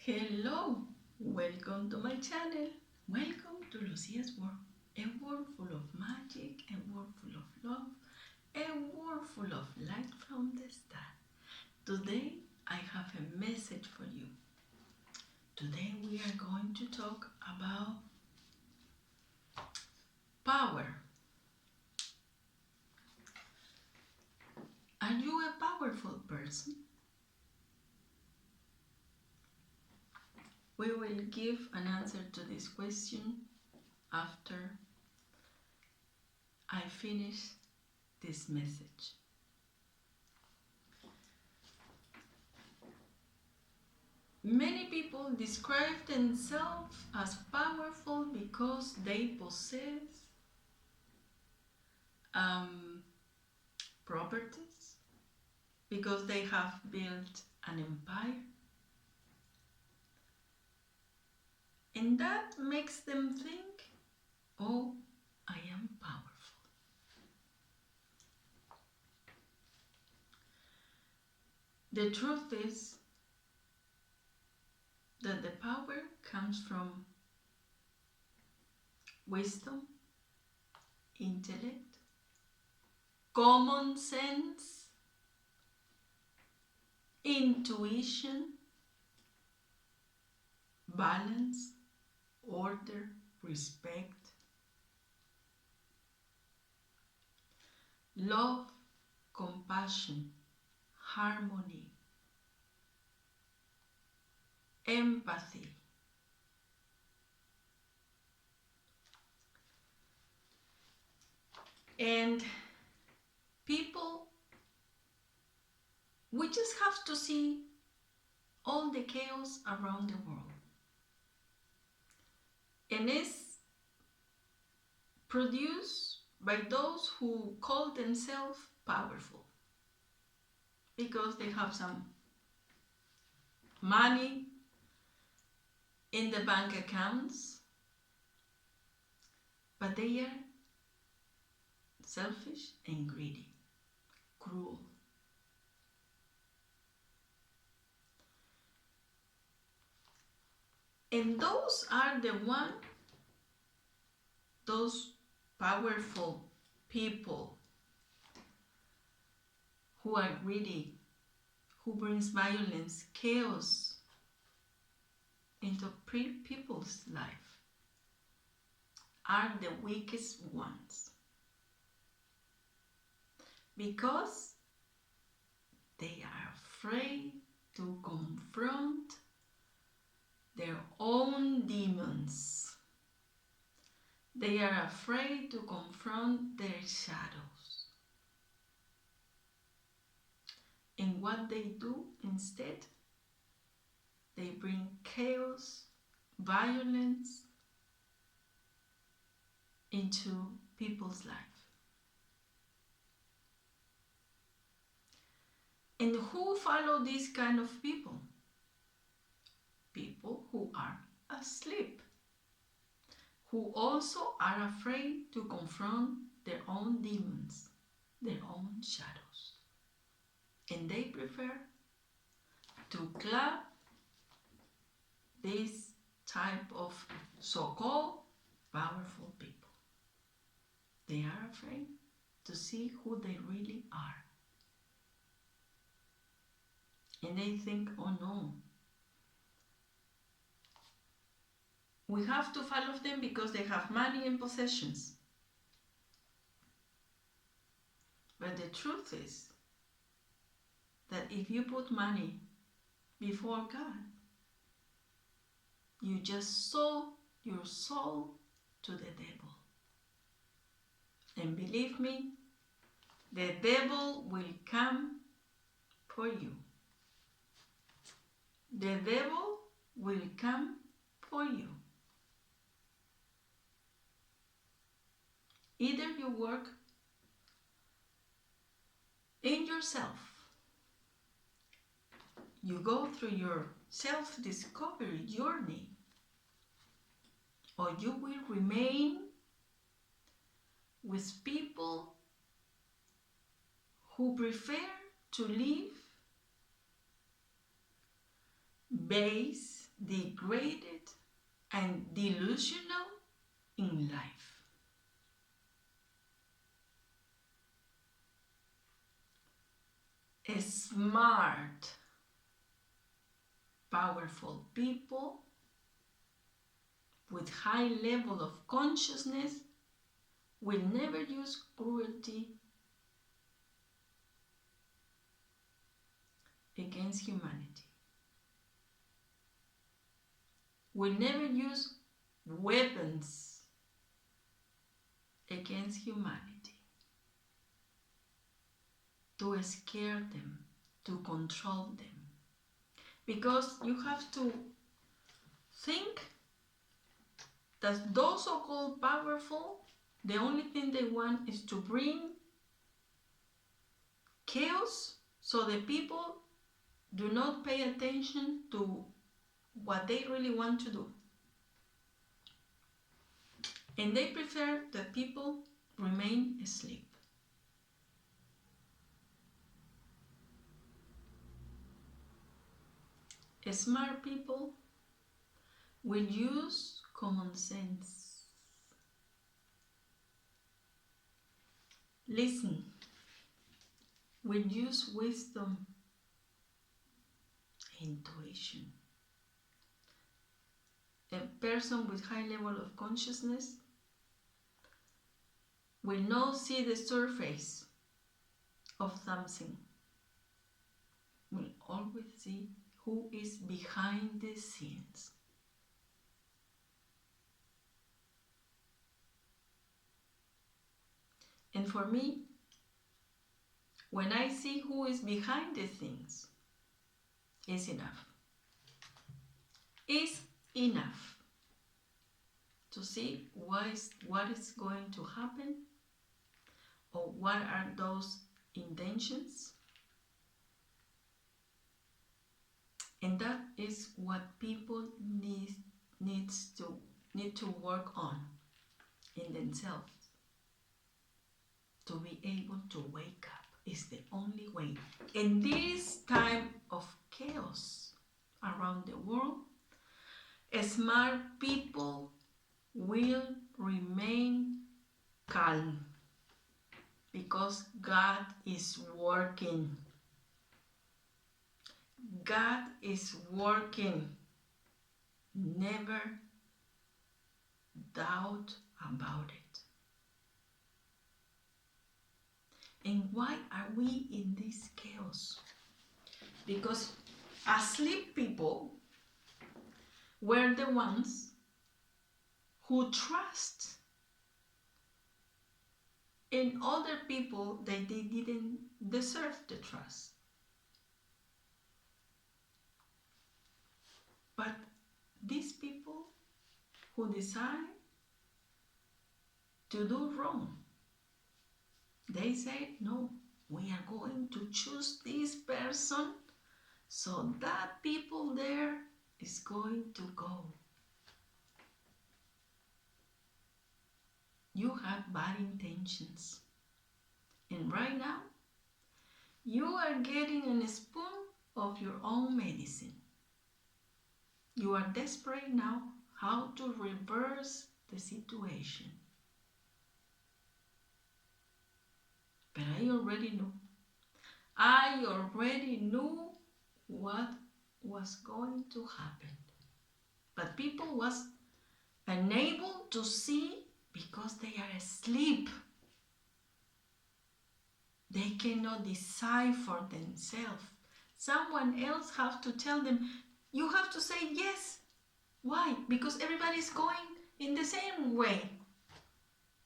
Hello, welcome to my channel. Welcome to Lucia's world. A world full of magic, a world full of love, a world full of light from the start. Today I have a message for you. Today we are going to talk about power. Are you a powerful person? We will give an answer to this question after I finish this message. Many people describe themselves as powerful because they possess properties, because they have built an empire, and that makes them think, oh, I am powerful. The truth is that the power comes from wisdom, intellect, common sense, intuition, balance, order, respect, love, compassion, harmony, empathy. And people, we just have to see all the chaos around the world. And it's produced by those who call themselves powerful because they have some money in the bank accounts, but they are selfish and greedy, cruel. And those are those powerful people who are greedy, who brings violence, chaos into people's life, are the weakest ones. Because they are afraid to confront their own demons. They are afraid to confront their shadows. And what they do instead, they bring chaos, violence into people's life. And who follow these kind of people? People who are asleep, who also are afraid to confront their own demons, their own shadows. And they prefer to clap this type of so-called powerful people. They are afraid to see who they really are. And they think, oh no, we have to follow them because they have money and possessions. But the truth is that if you put money before God, you just sold your soul to the devil. And believe me, the devil will come for you. The devil will come for you. Either you work in yourself, you go through your self-discovery journey, or you will remain with people who prefer to live based degraded, and delusional in life. Smart, powerful people with high level of consciousness will never use cruelty against humanity. Will never use weapons against humanity to scare them, to control them. Because you have to think that those so-called powerful, the only thing they want is to bring chaos so the people do not pay attention to what they really want to do. And they prefer that people remain asleep. Smart people will use common sense. Listen, will use wisdom, intuition. A person with high level of consciousness will not see the surface of something, will always see who is behind the scenes. And for me, when I see who is behind the things, it's enough. It's enough to see what is going to happen, or what are those intentions. And that is what people need to work on in themselves. To be able to wake up is the only way. In this time of chaos around the world, smart people will remain calm because God is working. God is working. Never doubt about it. And why are we in this chaos? Because asleep people were the ones who trust in other people that they didn't deserve the trust. But these people who decide to do wrong, they say, no, we are going to choose this person, so that people there is going to go. You have bad intentions. And right now, you are getting a spoon of your own medicine. You are desperate now how to reverse the situation. But I already knew. I already knew what was going to happen. But people was unable to see because they are asleep. They cannot decide for themselves. Someone else has to tell them, you have to say yes. Why? Because everybody is going in the same way,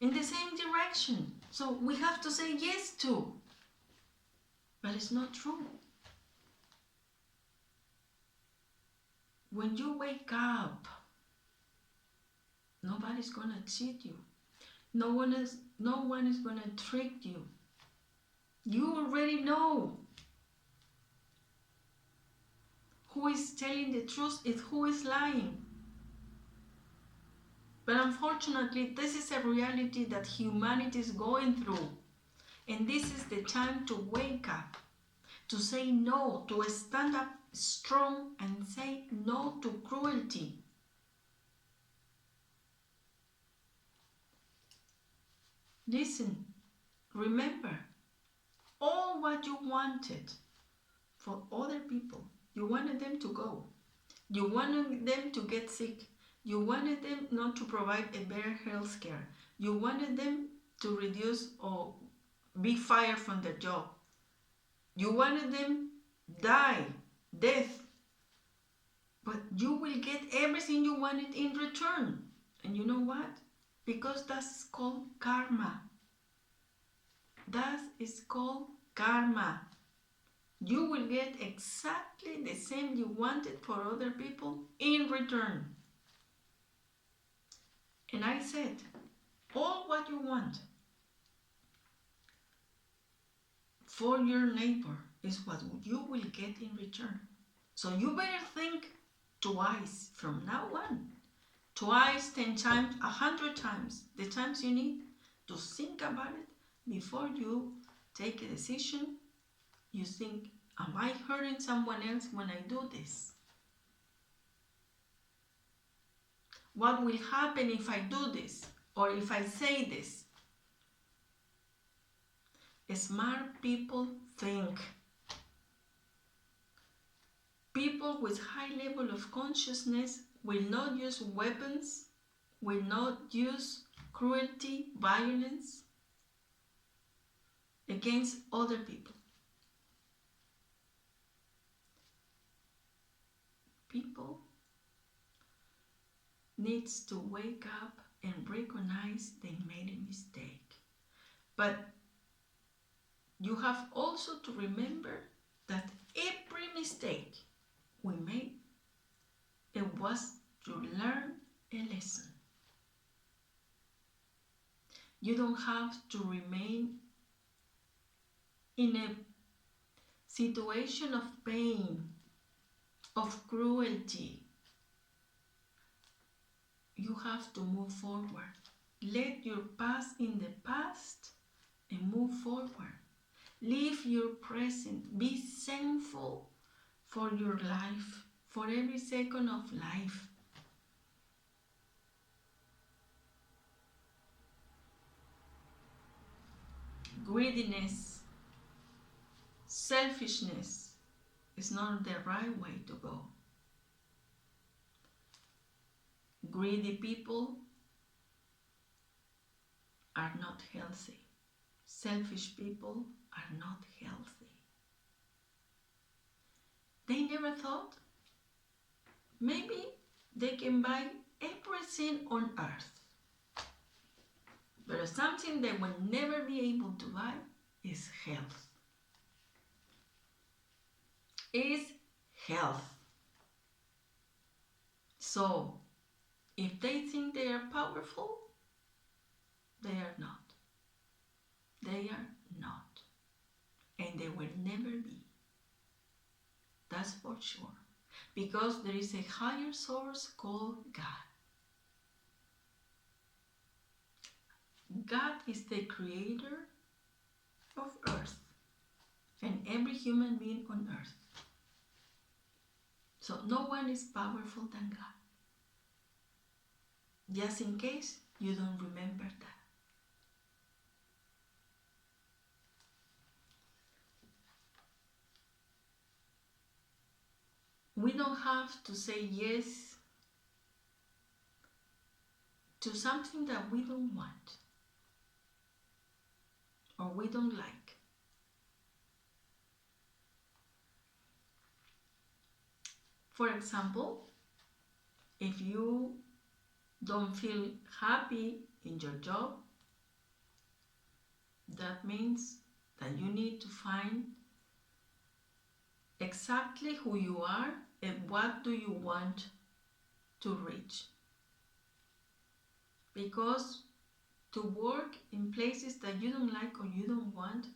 in the same direction. So we have to say yes to. But it's not true. When you wake up, nobody's gonna cheat you. No one is gonna trick you. You already know who is telling the truth and who is lying. But unfortunately, this is a reality that humanity is going through. And this is the time to wake up, to say no, to stand up strong and say no to cruelty. Listen, remember, all what you wanted for other people, you wanted them to go. You wanted them to get sick. You wanted them not to provide a better health care. You wanted them to reduce or be fired from their job. You wanted them death. But you will get everything you wanted in return. And you know what? Because that's called karma. That is called karma. You will get exactly the same you wanted for other people in return. And I said, all what you want for your neighbor is what you will get in return. So you better think twice from now on. Twice, 10 times, 100 times. The times you need to think about it before you take a decision. You think, am I hurting someone else when I do this? What will happen if I do this or if I say this? Smart people think. People with high level of consciousness will not use weapons, will not use cruelty, violence against other people. People needs to wake up and recognize they made a mistake. But you have also to remember that every mistake we made, it was to learn a lesson. You don't have to remain in a situation of pain, of cruelty. You have to move forward. Let your past in the past and move forward. Live your present. Be thankful for your life, for every second of life. Greediness, selfishness is not the right way to go. Greedy people are not healthy. Selfish people are not healthy. They never thought maybe they can buy everything on earth. But something they will never be able to buy is health. Is health. So, if they think they are powerful, they are not. They are not. And they will never be. That's for sure. Because there is a higher source called God. God is the creator of earth and every human being on earth. So no one is powerful than God. Just in case you don't remember that. We don't have to say yes to something that we don't want or we don't like. For example, if you don't feel happy in your job, that means that you need to find exactly who you are and what do you want to reach. Because to work in places that you don't like or you don't want,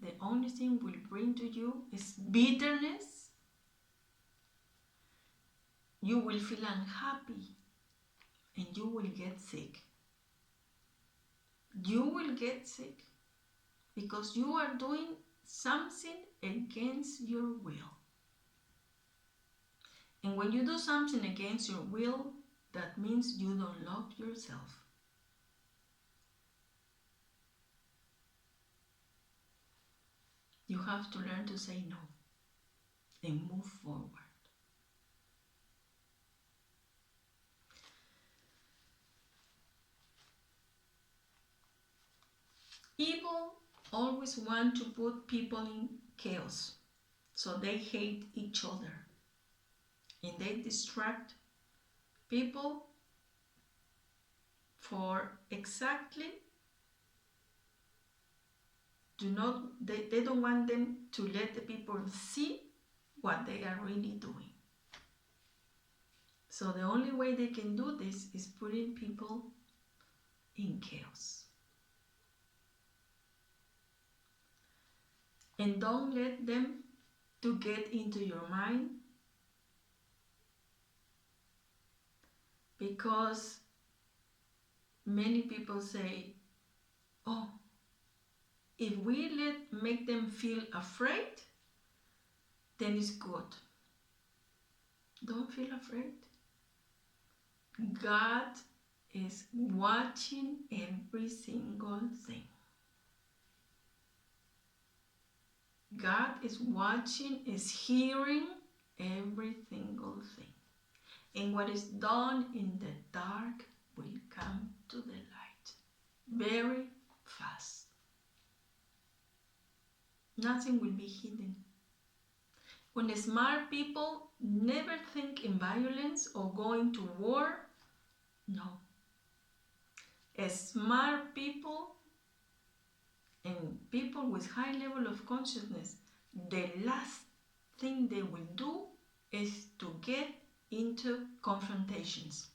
the only thing will bring to you is bitterness. You will feel unhappy and you will get sick. You will get sick because you are doing something against your will. And when you do something against your will, that means you don't love yourself. You have to learn to say no and move forward. Evil always want to put people in chaos, so they hate each other and they distract people for exactly they don't want them to let the people see what they are really doing. So the only way they can do this is putting people in chaos. And don't let them to get into your mind, because many people say, oh, if we make them feel afraid, then it's good. Don't feel afraid. God is watching every single thing. God is watching, is hearing every single thing. And what is done in the dark will come to the light very fast. Nothing will be hidden. When smart people never think in violence or going to war, no. Smart people and people with high level of consciousness, the last thing they will do is to get into confrontations.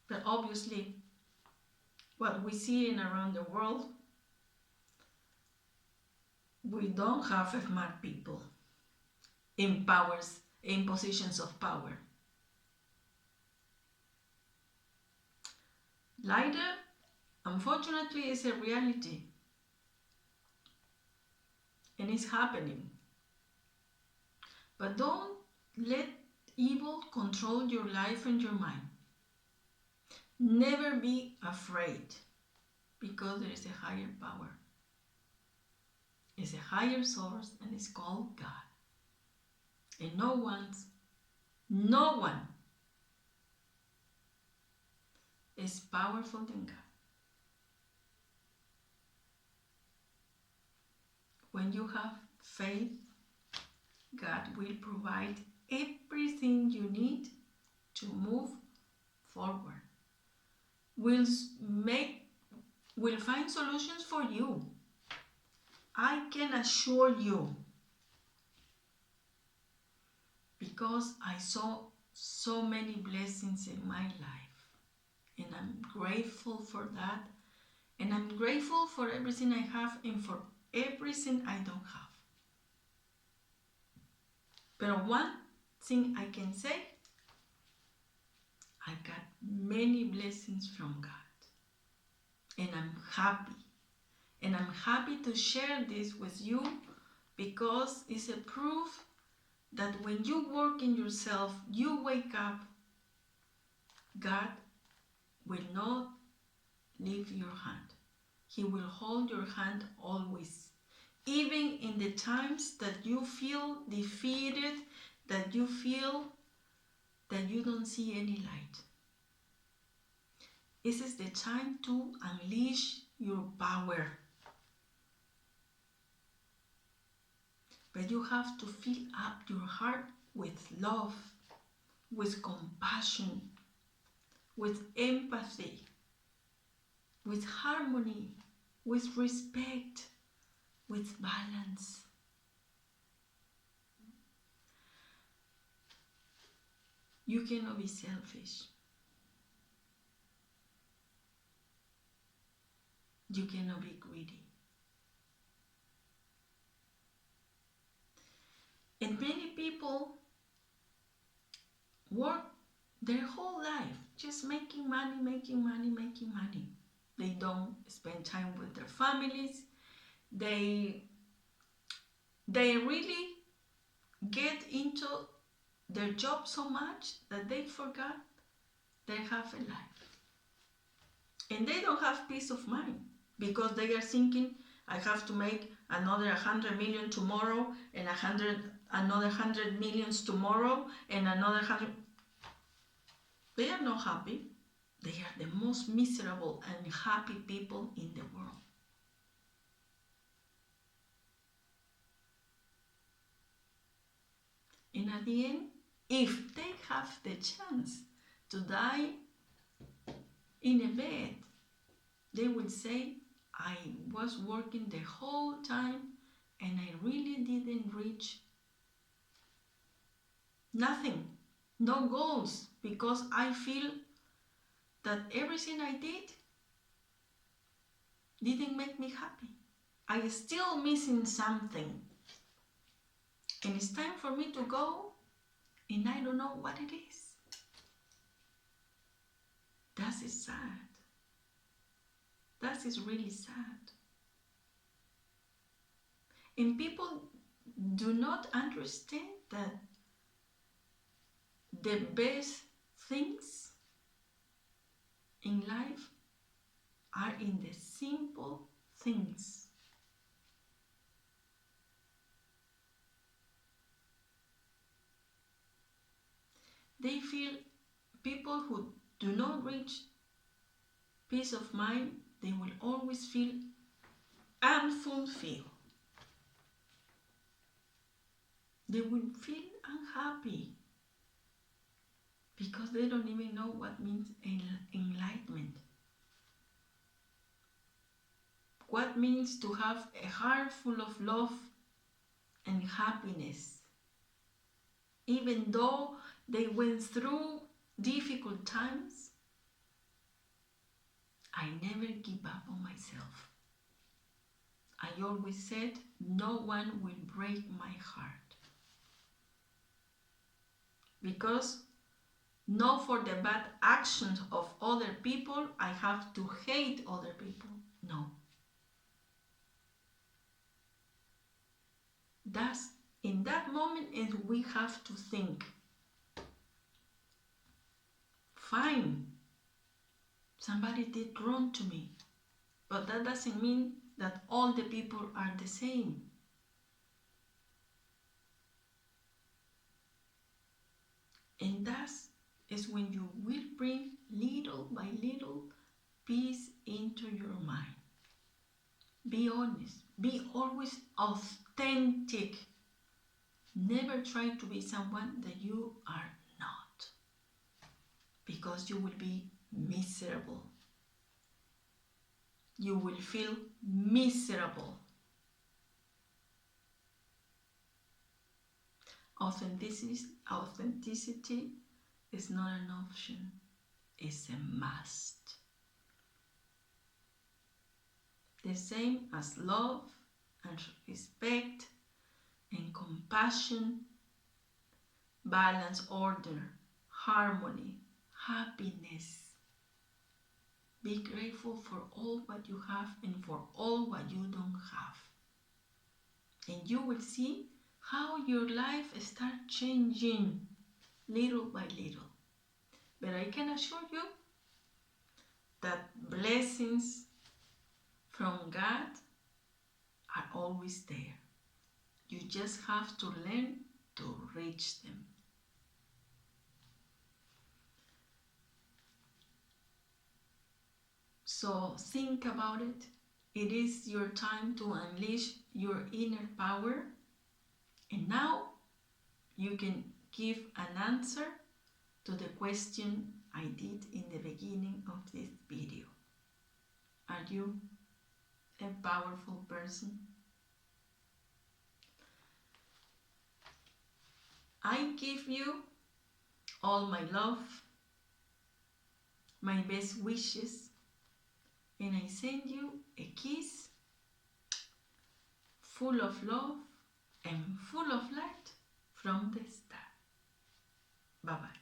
But obviously, what we see in around the world, we don't have smart people in positions of power. Lighter, unfortunately, is a reality. And it's happening. But don't let evil control your life and your mind. Never be afraid, because there is a higher power. It's a higher source, and it's called God. And no one is powerful than God. When you have faith, God will provide everything you need to move forward. Will find solutions for you. I can assure you, because I saw so many blessings in my life, and I'm grateful for that, and I'm grateful for everything I have and for everything I don't have. But one thing I can say, I got many blessings from God, and I'm happy. And I'm happy to share this with you, because it's a proof that when you work in yourself, you wake up, God will not leave your hand. He will hold your hand always. Even in the times that you feel defeated, that you feel that you don't see any light. This is the time to unleash your power. But you have to fill up your heart with love, with compassion, with empathy, with harmony, with respect, with balance. You cannot be selfish. You cannot be greedy. And many people work their whole life just making money. They don't spend time with their families. They They really get into their job so much that they forgot they have a life. And they don't have peace of mind because they are thinking, I have to make another 100 million tomorrow and another 100 millions tomorrow and another 100. They are not happy. They are the most miserable and happy people in the world. And at the end, if they have the chance to die in a bed, they will say, I was working the whole time and I really didn't reach nothing, no goals, because I feel that everything I didn't make me happy. I am still missing something. And it's time for me to go and I don't know what it is. That is sad. That is really sad. And people do not understand that the best things in life are in the simple things. They feel people who do not reach peace of mind, they will always feel unfulfilled. They will feel unhappy because they don't even know what means enlightenment. What means to have a heart full of love and happiness. Even though they went through difficult times, I never give up on myself. I always said, no one will break my heart. Because not for the bad actions of other people, I have to hate other people. No. That's in that moment is we have to think. Fine, somebody did wrong to me, but that doesn't mean that all the people are the same. And that is when you will bring little by little peace into your mind. Be honest, be always authentic. Never try to be someone that you are not, because you will be miserable. You will feel miserable. Authenticity is not an option, it's a must. The same as love and respect and compassion, balance, order, harmony, happiness. Be grateful for all what you have and for all what you don't have. And you will see how your life starts changing little by little. But I can assure you that blessings from God are always there. You just have to learn to reach them. So think about it. It is your time to unleash your inner power. And now you can give an answer to the question I did in the beginning of this video. Are you a powerful person? I give you all my love, my best wishes, and I send you a kiss full of love and full of light from the star. Bye-bye.